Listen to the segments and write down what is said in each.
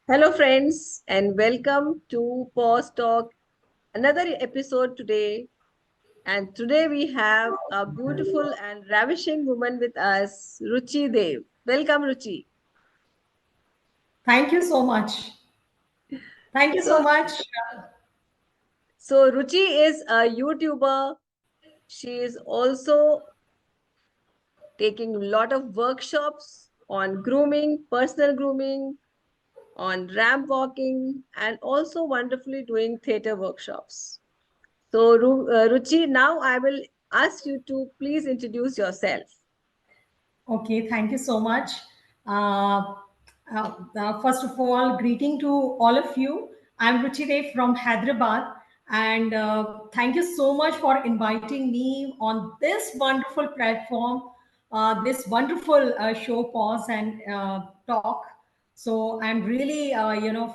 Hello, friends, and welcome to Pause Talk, another episode today. And today we have a beautiful and ravishing woman with us, Ruchi Dev. Welcome, Ruchi. Thank you so much. Thank you so So, much. so Ruchi is a YouTuber. She is also taking a lot of workshops on grooming, personal grooming, on ramp walking, and also wonderfully doing theater workshops. So, Ruchi, now I will ask you to please introduce yourself. Okay, thank you so much. First of all, greeting to all of you. I'm Ruchi Dev from Hyderabad, and thank you so much for inviting me on this wonderful platform, this wonderful show, pause and talk. So I'm really,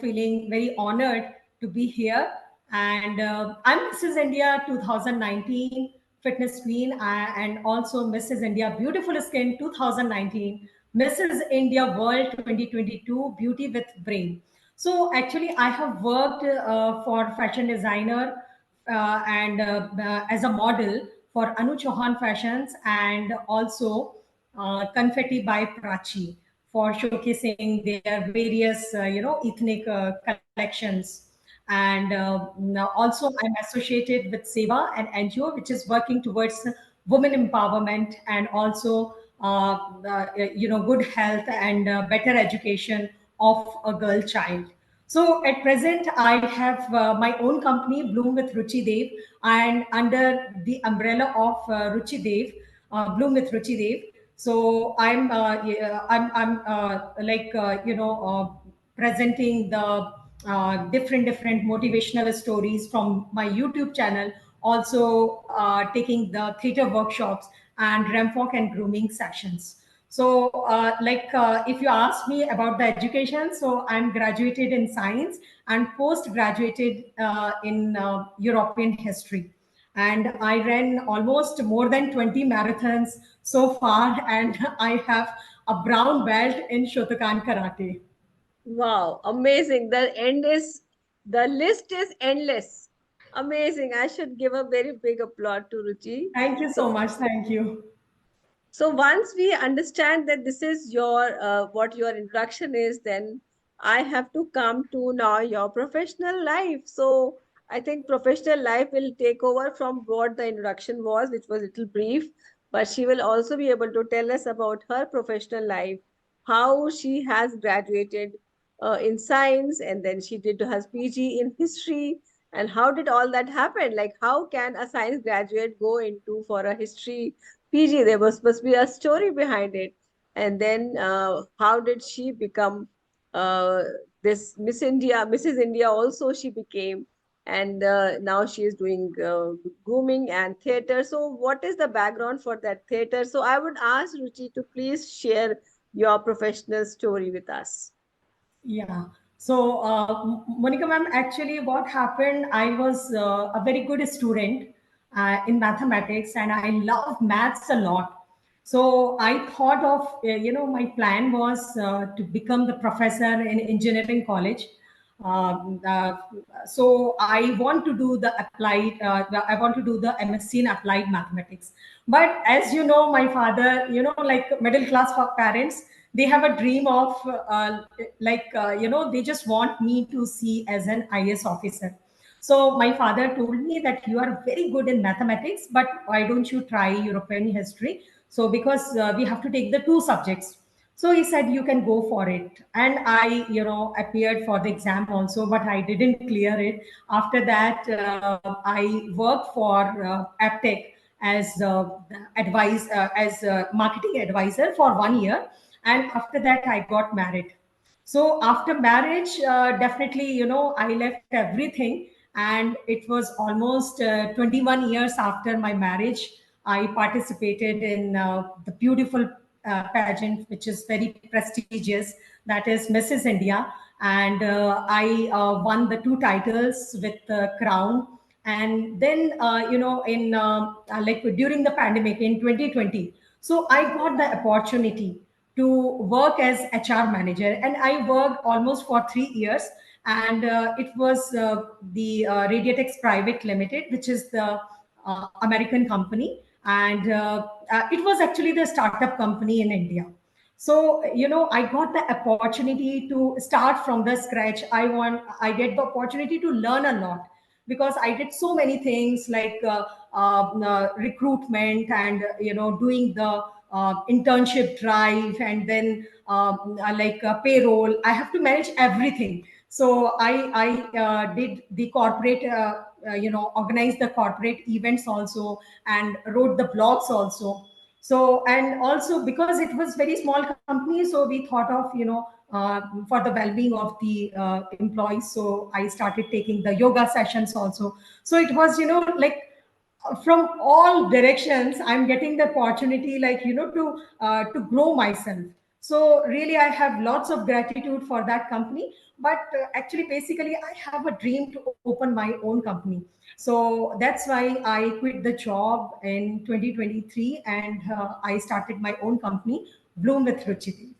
feeling very honored to be here. And I'm Mrs. India 2019 Fitness Queen and also Mrs. India Beautiful Skin 2019, Mrs. India World 2022 Beauty with Brain. So actually, I have worked for fashion designer and as a model for Anu Chouhan Fashions and also Confetti by Prache for showcasing their various, ethnic collections. And now also I'm associated with SEWA, an NGO which is working towards women empowerment and also good health and better education of a girl child. So at present, I have my own company, Bloom with Ruchi Dev, and under the umbrella of Ruchi Dev, Bloom with Ruchi Dev. So I'm presenting the different motivational stories from my YouTube channel. Also taking the theater workshops and ramp walk and grooming sessions. So, if you ask me about the education, so I'm graduated in science and post graduated in European history. And I ran almost more than 20 marathons so far, and I have a brown belt in Shotokan Karate. Wow, amazing. The list is endless. Amazing. I should give a very big applause to Ruchi. Thank you so So, much. Thank you. so once we understand that this is your what your introduction is, then I have to come to now your professional life. So I think professional life will take over from what the introduction was, which was a little brief, but she will also be able to tell us about her professional life, how she has graduated in science, and then she did her PG in history, and how did all that happen? Like, how can a science graduate go into for a history PG? There was must be a story behind it. And then how did she become uh, this Miss India, Mrs. India also she became. And now she is doing grooming and theater. So what is the background for that theater? So I would ask Ruchi to please share your professional story with us. Yeah. So, Monica ma'am, actually, what happened, I was a very good student in mathematics and I love maths a lot. So, I thought of, my plan was to become the professor in engineering college. Um, uh, so, I want to do the applied, I want to do the MSc in applied mathematics. But as you know, my father, like middle class parents, they have a dream of they just want me to see as an IS officer. So my father told me that you are very good in mathematics, but why don't you try European history? So because we have to take the two subjects. So he said you can go for it, and I appeared for the exam also, but I didn't clear it. After that, I worked for Aptech as as a marketing advisor for 1 year, and after that I got married. So after marriage, definitely, I left everything, and it was almost 21 years after my marriage. I participated in the beautiful pageant, which is very prestigious, that is Mrs. India, and I won the two titles with the crown. And then, in like during the pandemic in 2020, so I got the opportunity to work as HR manager, and I worked almost for 3 years. And it was the Radiatex Private Limited, which is the American company, and it was actually the startup company in India. So I got the opportunity to start from the scratch. I get the opportunity to learn a lot, because I did so many things like recruitment, and doing the internship drive, and then like payroll. I have to manage everything. So I did the corporate, organized the corporate events also, and wrote the blogs also. So, and also because it was very small company, so we thought of for the well-being of the employees, so I started taking the yoga sessions also. So it was like from all directions I'm getting the opportunity, like to grow myself. So really I have lots of gratitude for that company. But actually, basically, I have a dream to open my own company. So that's why I quit the job in 2023, and I started my own company, Bloom with Ruchi.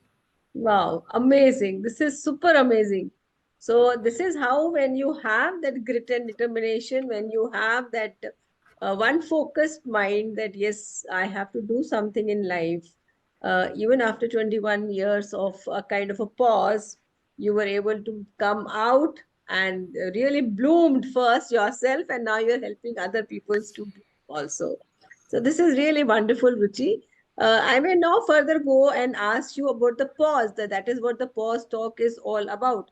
Wow, amazing. This is super amazing. So, this is how, when you have that grit and determination, when you have that one focused mind that, yes, I have to do something in life, even after 21 years of a kind of a pause, you were able to come out and really bloomed first yourself, and now you're helping other people to bloom also. So, this is really wonderful, Ruchi. I may now further go and ask you about the pause. That is what the pause talk is all about.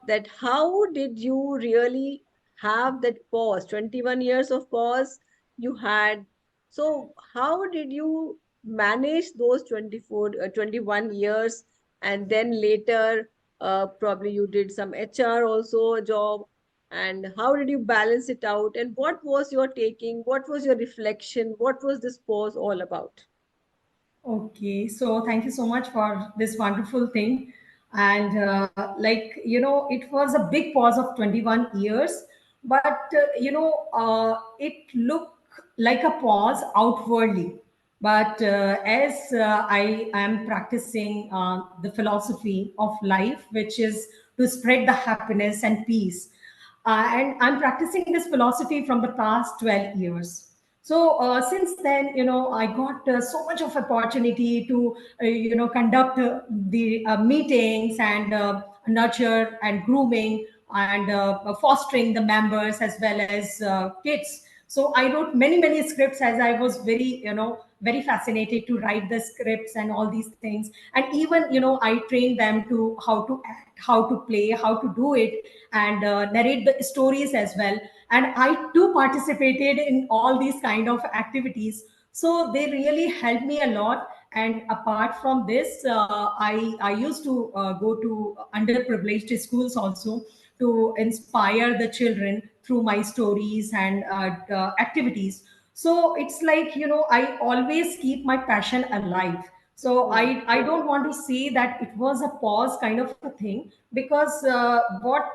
That how did you really have that pause? 21 years of pause you had. So how did you manage those 21 years? And then later, probably you did some HR also a job. And how did you balance it out? And what was your taking? What was your reflection? What was this pause all about? Okay, so thank you so much for this wonderful thing. And like, it was a big pause of 21 years, but it looked like a pause outwardly. But as I am practicing the philosophy of life, which is to spread the happiness and peace, and I'm practicing this philosophy from the past 12 years. So since then, I got so much of opportunity to, conduct the meetings, and nurture and grooming, and fostering the members as well as kids. So I wrote many, many scripts, as I was very, very fascinated to write the scripts and all these things. And even, I trained them to how to act, how to play, how to do it, and narrate the stories as well. And I too participated in all these kind of activities. So they really helped me a lot. And apart from this, I used to go to underprivileged schools also, to inspire the children through my stories and activities. So it's like, I always keep my passion alive. So Hmm. I don't want to say that it was a pause kind of a thing, because what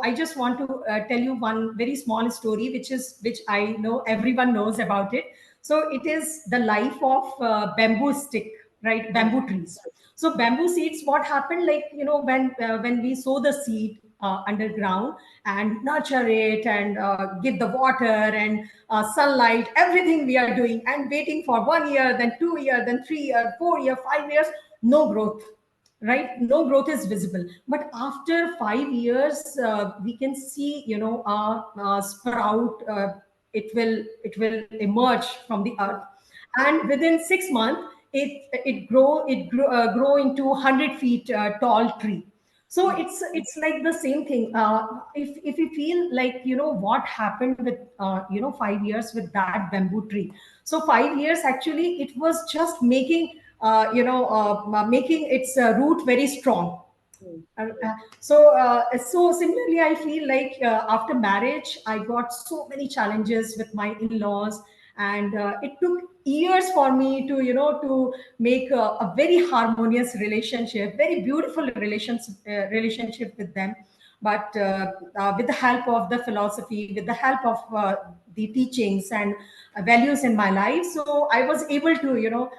I just want to tell you one very small story, which I know everyone knows about it. So it is the life of bamboo stick, right? Hmm. Bamboo trees. So bamboo seeds, what happened, like, when we sow the seed underground, and nurture it, and give the water and sunlight, everything we are doing, and waiting for 1 year, then 2 year, then 3 year, 4 year, 5 years, no growth, right? No growth is visible. But after 5 years, we can see, sprout, it will emerge from the earth. And within 6 months, it grow into 100 feet tall tree. So Hmm. it's like the same thing. If you feel like, what happened with 5 years with that bamboo tree. So 5 years, actually, it was just making its root very strong. Hmm. So similarly, I feel like after marriage, I got so many challenges with my in-laws, and it took years for me to, make a very harmonious relationship, very beautiful relationship with them. But with the help of the philosophy, with the help of the teachings and values in my life. So I was able to,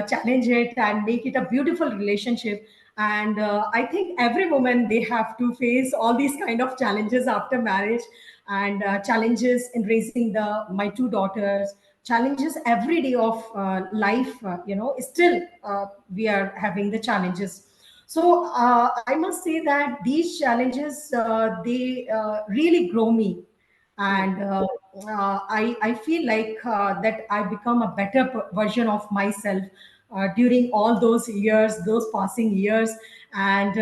challenge it and make it a beautiful relationship. And I think every woman, they have to face all these kind of challenges after marriage, and challenges in raising the my two daughters, challenges every day of life. Still we are having the challenges. So I must say that these challenges, they really grow me. mm, And I feel like that I become a better version of myself during all those years, those passing years. And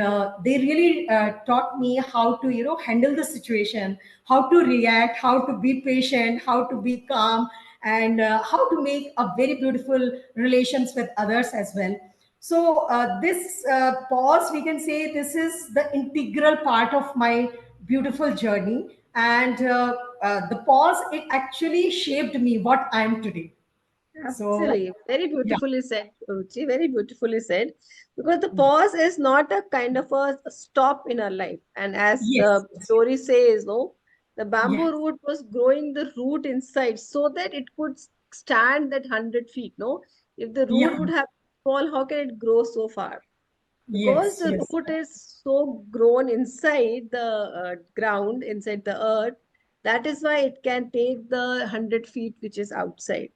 they really taught me how to, handle the situation, how to react, how to be patient, how to be calm, and how to make a very beautiful relations with others as well. So this pause, we can say, this is the integral part of my beautiful journey. And the pause, it actually shaped me what I am today. So Absolutely. Very yeah. beautifully said, Ruchi. Very beautifully said. Because the pause is not a kind of a stop in our life. And as Yes, the story says, no, the bamboo yes, root was growing the root inside so that it could stand that 100 feet. No, if the root yeah, would have fall, how can it grow so far? Because yes, the yes, root is so grown inside the ground, inside the earth, that is why it can take the 100 feet which is outside.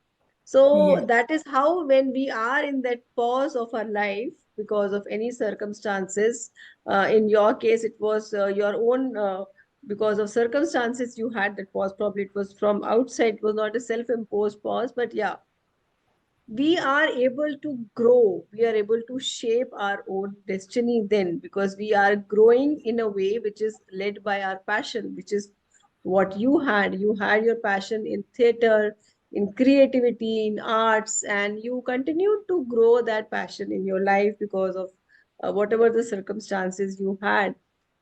So yes, that is how, when we are in that pause of our life because of any circumstances, in your case it was your own, because of circumstances you had that pause. Probably it was from outside, it was not a self-imposed pause, but yeah, we are able to grow, we are able to shape our own destiny then, because we are growing in a way which is led by our passion, which is what you had your passion in theater, in creativity, in arts, and you continue to grow that passion in your life because of whatever the circumstances you had.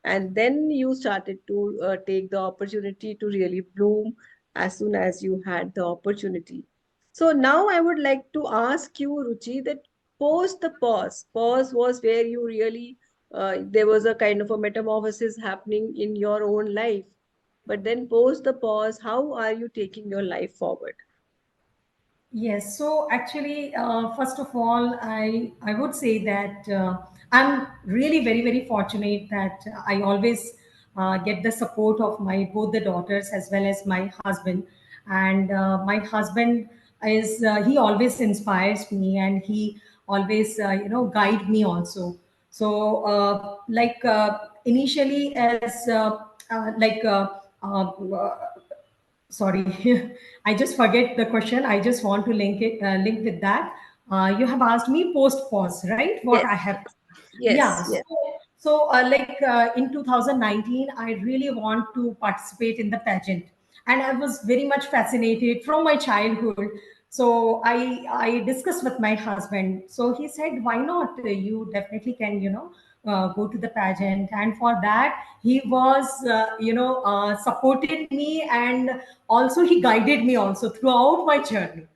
And then you started to take the opportunity to really bloom as soon as you had the opportunity. So now I would like to ask you, Ruchi, that post the pause. Pause was where you really, there was a kind of a metamorphosis happening in your own life. But then post the pause, how are you taking your life forward? yes. So actually, first of all, I would say that I'm really very very fortunate that I always get the support of my both the daughters as well as my husband. And my husband is he always inspires me, and he always guide me also. So initially as like sorry, I just forget the question. I just want to link with that. You have asked me post pause, right? What Yes, I have. yes, Yeah. yes, So, yes. in 2019, I really want to participate in the pageant, and I was very much fascinated from my childhood. So I discussed with my husband. So he said, "Why not? You definitely can, go to the pageant." And for that, he was, supported me, and also he guided me also throughout my journey.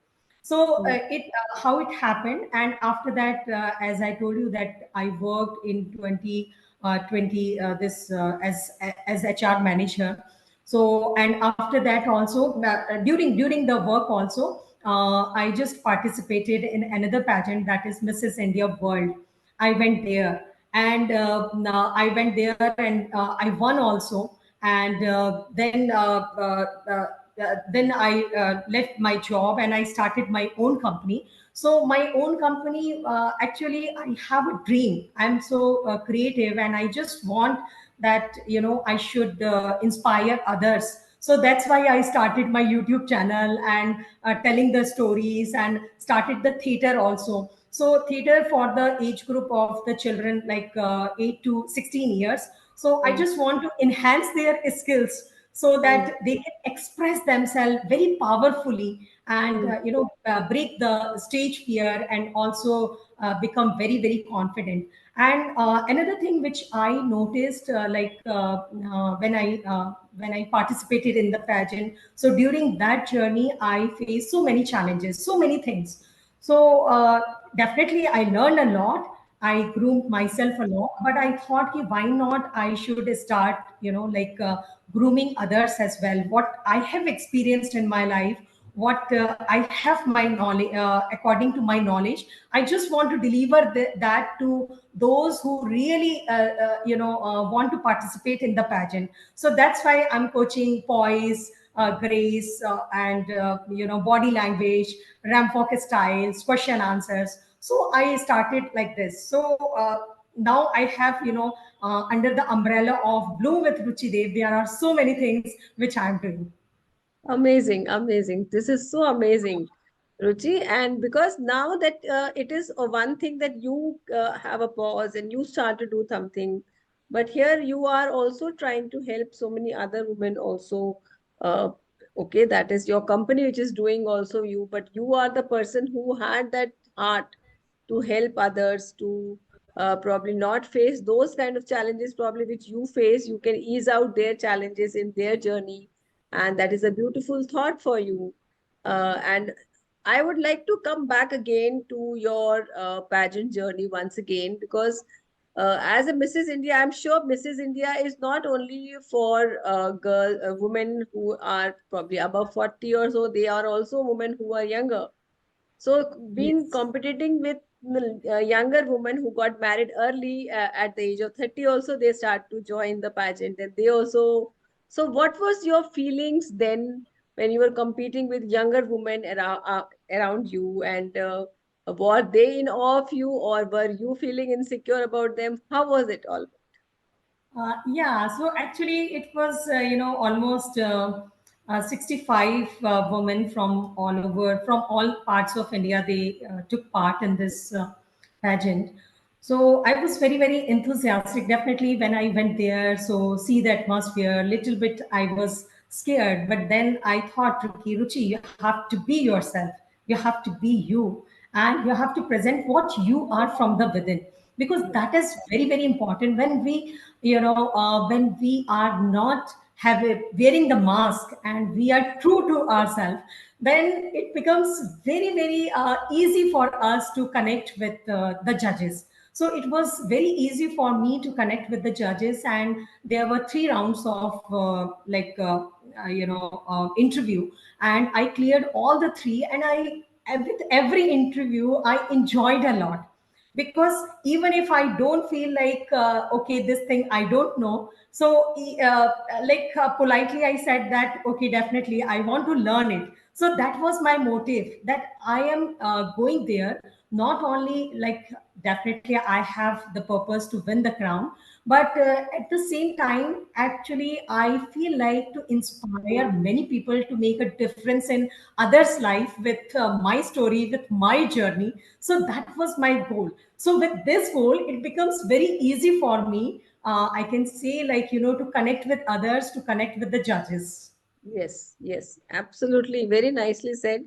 So Mm, it how it happened. And after that, as I told you that I worked in 2020 this as HR manager. So and after that also, during the work also, I just participated in another pageant, that is Mrs. India World. I went there, and I went there, and I won also. And then I left my job, and I started my own company. So my own company, actually, I have a dream. I'm so creative, and I just want that, I should inspire others. So that's why I started my YouTube channel, and telling the stories, and started the theater also. So theater for the age group of the children, like 8 to 16 years. So I mm, just want to enhance their skills, so mm, that they can express themselves very powerfully, and mm, break the stage fear, and also become very very confident. And another thing which I noticed, when I participated in the pageant, so during that journey I faced so many challenges, so many things. So definitely I learned a lot. I groomed myself a lot, but I thought, ki, why not? I should start, grooming others as well. What I have experienced in my life, what I have my knowledge, according to my knowledge, I just want to deliver that to those who really, want to participate in the pageant. So that's why I'm coaching poise, grace, and body language, ramp walk styles, question answers. So I started like this. So now I have, under the umbrella of Blume with Ruchi Dev, there are so many things which I'm doing. Amazing, amazing. This is so amazing, Ruchi. And because now that it is one thing that you have a pause and you start to do something, but here you are also trying to help so many other women also. Uh, okay, that is your company which is doing also you, but you are the person who had that heart to help others to probably not face those kind of challenges, probably which you face. You can ease out their challenges in their journey, and that is a beautiful thought for you. And I would like to come back again to your pageant journey once again, because as a Mrs. India, I'm sure Mrs. India is not only for women who are probably above 40 or so, they are also women who are younger. So being Yes. competing with younger women who got married early at the age of 30 also, they start to join the pageant, and they also. So what was your feelings then when you were competing with younger women around you, and were they in awe of you, or were you feeling insecure about them? How was it all? Yeah, so actually it was, almost 65 women from all over, from all parts of India. They took part in this pageant. So I was very, very enthusiastic, definitely, when I went there. So see the atmosphere, little bit I was scared, but then I thought, Ruchi, you have to be yourself. You have to be you, and you have to present what you are from the within, because Yes, that is very, very important. When we, when we are not have wearing the mask and we are true to ourselves, then it becomes very, very easy for us to connect with the judges. So it was very easy for me to connect with the judges, and there were 3 rounds of interview, and I cleared all the three. And with every interview I enjoyed a lot, because even if I don't feel like, okay, this thing I don't know, so politely I said that, okay, definitely I want to learn it. So that was my motive, that I am going there, not only like, definitely I have the purpose to win the crown, but at the same time, actually I feel like to inspire many people to make a difference in others life with my story, with my journey. So that was my goal. So with this goal, it becomes very easy for me, I can say, like, to connect with others, to connect with the judges. yes, yes, absolutely. Very nicely said.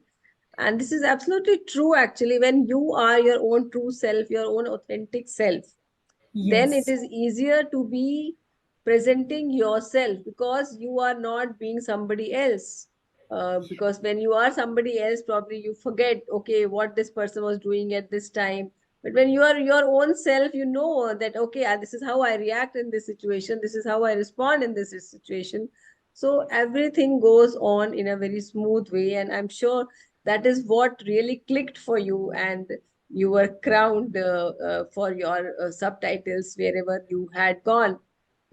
And this is absolutely true, actually. When you are your own true self, your own authentic self, then it Yes. is easier to be presenting yourself, because you are not being somebody else. Because when you are somebody else, probably you forget, okay, what this person was doing at this time. But when you are your own self, you know that, okay, this is how I react in this situation, this is how I respond in this situation. So everything goes on in a very smooth way. And I'm sure that is what really clicked for you. And you were crowned for your subtitles wherever you had gone.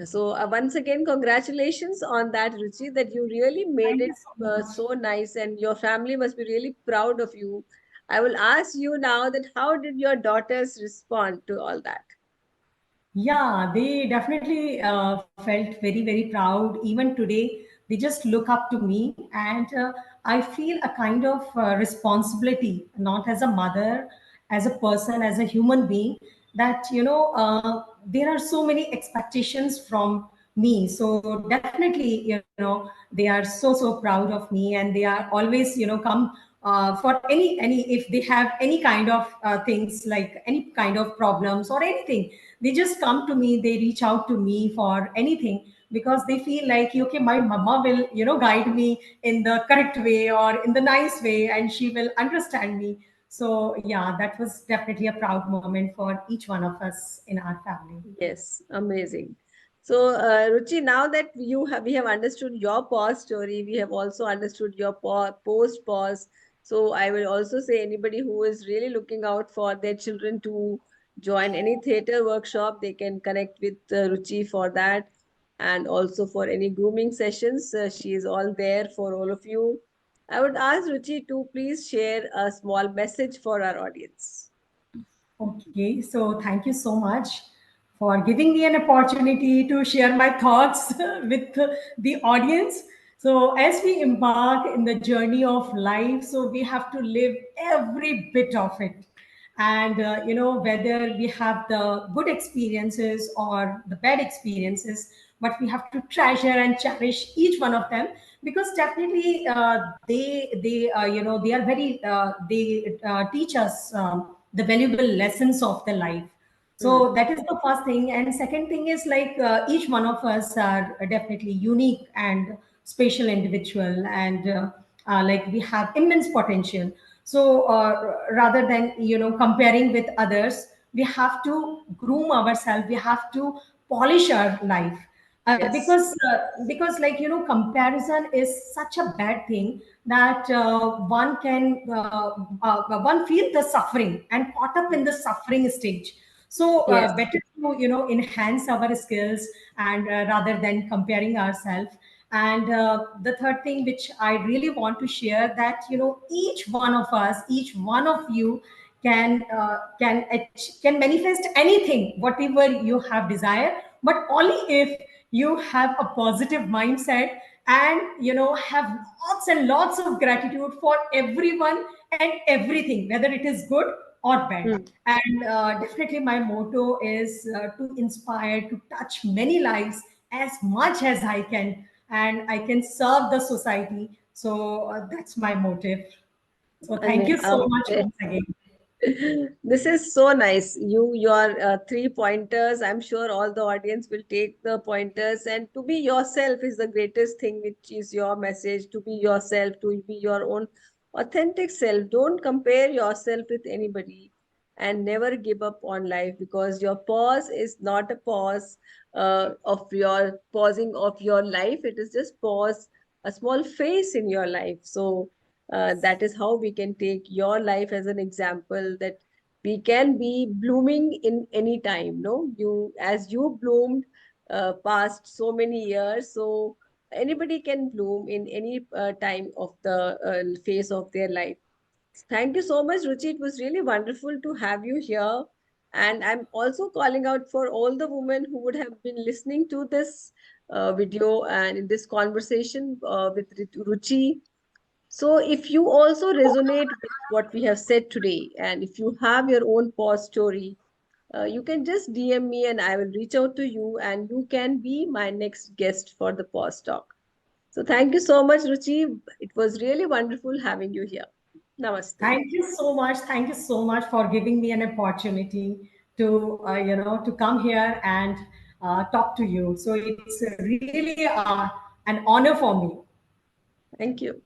So once again, congratulations on that, Ruchi, that you really made Thank you it so much. so nice, and your family must be really proud of you. I will ask you now that how did your daughters respond to all that? Yeah, they definitely felt very, very proud. Even today, they just look up to me, and I feel a kind of responsibility, not as a mother, as a person, as a human being, that, there are so many expectations from me. So definitely, they are so, so proud of me, and they are always, come for any, if they have any kind of things, like any kind of problems or anything, they just come to me, they reach out to me for anything, because they feel like, okay, my mama will, guide me in the correct way or in the nice way, and she will understand me. So yeah, that was definitely a proud moment for each one of us in our family. Yes, amazing. So, Ruchi, now that we have understood your pause story, we have also understood your post pause. So, I will also say anybody who is really looking out for their children to join any theater workshop, they can connect with Ruchi for that, and also for any grooming sessions. She is all there for all of you. I would ask Ruchi to please share a small message for our audience. Okay, so thank you so much for giving me an opportunity to share my thoughts with the audience. So, as we embark in the journey of life, so we have to live every bit of it. And, whether we have the good experiences or the bad experiences, but we have to treasure and cherish each one of them, because definitely they are very they teach us the valuable lessons of the life. Hmm. So that is the first thing. And second thing is like each one of us are definitely unique and special individual, and like we have immense potential. So rather than comparing with others, we have to groom ourselves. We have to polish our life, Yes, because like comparison is such a bad thing that one feel the suffering and caught up in the suffering stage. So yes, better to enhance our skills, and rather than comparing ourselves. And the third thing which I really want to share, that each one of us, each one of you can manifest anything whatever you have desire, but only if you have a positive mindset, and have lots and lots of gratitude for everyone and everything, whether it is good or bad. hmm, And definitely my motto is to inspire, to touch many lives as much as I can, and I can serve the society. So that's my motive. So thank you so much once again. This is so nice. Your three pointers. I'm sure all the audience will take the pointers. And to be yourself is the greatest thing, which is your message. To be yourself, to be your own authentic self. Don't compare yourself with anybody, and never give up on life, because your pause is not a pause of your pausing of your life. It is just pause a small phase in your life. So that is how we can take your life as an example, that we can be blooming in any time. No, you, as you bloomed past so many years, so anybody can bloom in any time of the phase of their life. Thank you so much, Ruchi. It was really wonderful to have you here. And I'm also calling out for all the women who would have been listening to this video and in this conversation with Ruchi. So, if you also resonate with what we have said today, and if you have your own pause story, you can just DM me and I will reach out to you, and you can be my next guest for the pause talk. So, thank you so much, Ruchi. It was really wonderful having you here. Namaste. Thank you so much. Thank you so much for giving me an opportunity to to come here and talk to you. So it's really an honor for me. Thank you.